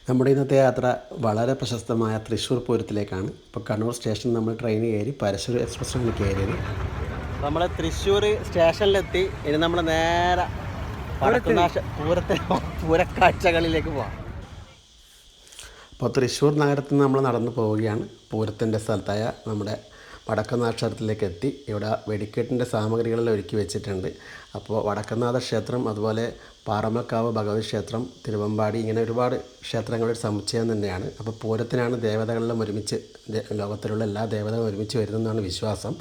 നമ്മുടെ ഇന്നത്തെ യാത്ര വളരെ പ്രശസ്തമായ തൃശ്ശൂർ പൂരത്തിലേക്കാണ്. ഇപ്പോൾ കണ്ണൂർ സ്റ്റേഷനിൽ നമ്മൾ ട്രെയിൻ കയറി പരശൂർ എക്സ്പ്രസ്സിലാണ് കയറിയത്. നമ്മൾ തൃശ്ശൂർ സ്റ്റേഷനിലെത്തി. ഇനി നമ്മൾ നേരെ പൂരക്കാഴ്ചകളിലേക്ക് പോകാം. അപ്പോൾ തൃശ്ശൂർ നഗരത്തിൽ നിന്ന് നമ്മൾ നടന്നു പോവുകയാണ്. പൂരത്തിൻ്റെ സ്ഥലത്തായ നമ്മുടെ വടക്കുന്നാഥ ക്ഷേത്രത്തിലേക്ക് എത്തി. ഇവിടെ വെടിക്കെട്ടിൻ്റെ സാമഗ്രികളെല്ലാം ഒരുക്കി വെച്ചിട്ടുണ്ട്. അപ്പോൾ വടക്കുന്നാഥ ക്ഷേത്രം, അതുപോലെ പാറമക്കാവ് ഭഗവതി ക്ഷേത്രം, തിരുവമ്പാടി, ഇങ്ങനെ ഒരുപാട് ക്ഷേത്രങ്ങളുടെ സമുച്ചയം തന്നെയാണ്. അപ്പോൾ പൂരത്തിനാണ് ദേവതകളെല്ലാം ഒരുമിച്ച്, ലോകത്തിലുള്ള എല്ലാ ദേവതകളും ഒരുമിച്ച് വരുന്നതെന്നാണ് വിശ്വാസം.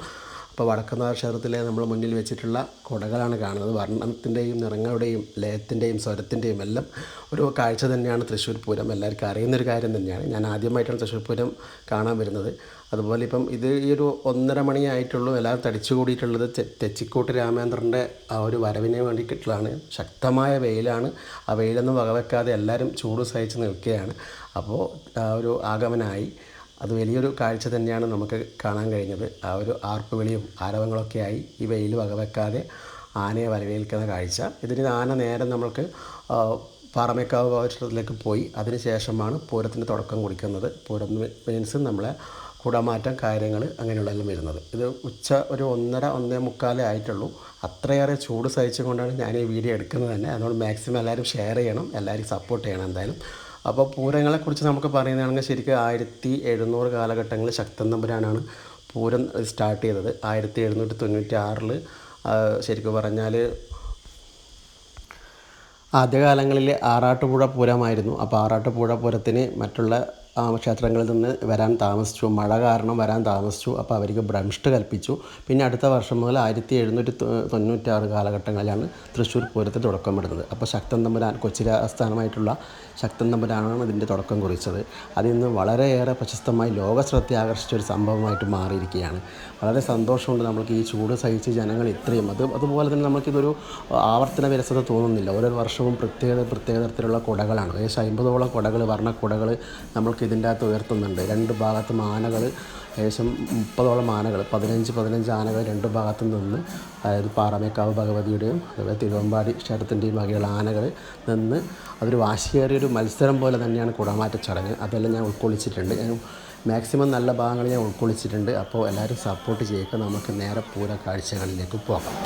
അപ്പോൾ വടക്കുന്നാഥ ക്ഷേത്രത്തിലെ നമ്മൾ മുന്നിൽ വെച്ചിട്ടുള്ള കുടകളാണ് കാണുന്നത്. വർണ്ണത്തിൻ്റെയും നിറങ്ങളുടെയും ലയത്തിൻ്റെയും സ്വരത്തിൻ്റെയും എല്ലാം ഒരു കാഴ്ച തന്നെയാണ് തൃശ്ശൂർ പൂരം. എല്ലാവർക്കും അറിയുന്നൊരു കാര്യം തന്നെയാണ്. ഞാൻ ആദ്യമായിട്ടാണ് തൃശ്ശൂർ പൂരം കാണാൻ വരുന്നത്. അതുപോലെ ഇപ്പം ഇത് ഈ ഒരു 1:30 മണിയായിട്ടുള്ളൂ. എല്ലാവരും തടിച്ചു കൂടിയിട്ടുള്ളത് തെച്ചിക്കോട്ട് രാമേന്ദ്രൻ്റെ ആ ഒരു വരവിന് വേണ്ടിയിട്ടുള്ളതാണ്. ശക്തമായ വെയിലാണ്. ആ വെയിലൊന്നും വകവെക്കാതെ എല്ലാവരും ചൂട് സഹിച്ച് നിൽക്കുകയാണ്. അപ്പോൾ ആ ഒരു ആഗമനമായി. അത് വലിയൊരു കാഴ്ച തന്നെയാണ് നമുക്ക് കാണാൻ കഴിഞ്ഞത്. ആ ഒരു ആർപ്പുവിളിയും ആരവങ്ങളൊക്കെയായി ഈ വെയിൽ വകവെക്കാതെ ആനയെ വരവേൽക്കുന്ന കാഴ്ച. ഇതിന് ആന നേരെ നമ്മൾക്ക് പാറമേക്കാവ് ഭഗവതി പോയി അതിന് ശേഷമാണ് പൂരത്തിന് തുടക്കം കുറിക്കുന്നത്. പൂരം മീൻസ് നമ്മളെ കുടമാറ്റം, കാര്യങ്ങൾ അങ്ങനെയുള്ളതെല്ലാം വരുന്നത്. ഇത് ഉച്ച ഒരു 1:30-1:45 ആയിട്ടുള്ളൂ. അത്രയേറെ ചൂട് സഹിച്ചുകൊണ്ടാണ് ഞാൻ ഈ വീഡിയോ എടുക്കുന്നത് തന്നെ. അതുകൊണ്ട് മാക്സിമം എല്ലാവരും ഷെയർ ചെയ്യണം, എല്ലാവരും സപ്പോർട്ട് ചെയ്യണം എന്തായാലും. അപ്പോൾ പൂരങ്ങളെക്കുറിച്ച് നമുക്ക് പറയുന്നതാണെങ്കിൽ ശരിക്കും 1700 കാലഘട്ടങ്ങളിൽ ശക്തൻ തമ്പുരാനാണ് പൂരം സ്റ്റാർട്ട് ചെയ്തത്. 1796 ശരിക്കും പറഞ്ഞാൽ ആദ്യകാലങ്ങളിൽ ആറാട്ടുപുഴ പൂരമായിരുന്നു. അപ്പോൾ ആറാട്ടുപുഴ പൂരത്തിന് മറ്റുള്ള ക്ഷേത്രങ്ങളിൽ നിന്ന് വരാൻ താമസിച്ചു. മഴ കാരണം വരാൻ താമസിച്ചു. അപ്പോൾ അവർക്ക് ഭ്രംഷ്ട് കൽപ്പിച്ചു. പിന്നെ അടുത്ത വർഷം മുതൽ 1796 കാലഘട്ടങ്ങളിലാണ് തൃശ്ശൂർ പൂരത്തിന് തുടക്കമിടുന്നത്. അപ്പോൾ ശക്തൻ തമ്പുരാൻ, കൊച്ചി ആസ്ഥാനമായിട്ടുള്ള ശക്തൻ തമ്പുരാനാണ് ഇതിൻ്റെ തുടക്കം കുറിച്ചത്. അതിന്ന് വളരെയേറെ പ്രശസ്തമായി ലോക ശ്രദ്ധ ആകർഷിച്ച ഒരു സംഭവമായിട്ട് മാറിയിരിക്കുകയാണ്. വളരെ സന്തോഷമുണ്ട് നമ്മൾക്ക് ഈ ചൂട് സഹിച്ച് ജനങ്ങൾ ഇത്രയും. അതുപോലെ തന്നെ നമുക്കിതൊരു ആവർത്തന വിരസത തോന്നുന്നില്ല. ഓരോ വർഷവും പ്രത്യേക തരത്തിലുള്ള കുടകളാണ്. ഏകദേശം 50ഓളം കുടകൾ, വർണ്ണക്കുടകൾ നമ്മൾക്ക് ഇതിൻ്റെ അകത്ത് ഉയർത്തുന്നുണ്ട്. രണ്ട് ഭാഗത്തും ആനകൾ, ഏകദേശം 30ഓളം ആനകൾ, 15 ആനകൾ രണ്ട് ഭാഗത്തു നിന്ന്, അതായത് പാറമേക്കാവ് ഭഗവതിയുടെയും അതുപോലെ തിരുവമ്പാടി ക്ഷേത്രത്തിൻ്റെയും വകയുള്ള ആനകൾ നിന്ന് അതൊരു വാശിയേറിയൊരു മത്സരം പോലെ തന്നെയാണ് കുടമാറ്റ ചടങ്ങ്. അതെല്ലാം ഞാൻ ഉൾക്കൊള്ളിച്ചിട്ടുണ്ട്. ഞാൻ മാക്സിമം നല്ല ഭാഗങ്ങൾ ഞാൻ ഉൾക്കൊള്ളിച്ചിട്ടുണ്ട്. അപ്പോൾ എല്ലാവരും സപ്പോർട്ട് ചെയ്യുക. നമുക്ക് നേരെ പൂര കാഴ്ചകളിലേക്ക് പോകാം.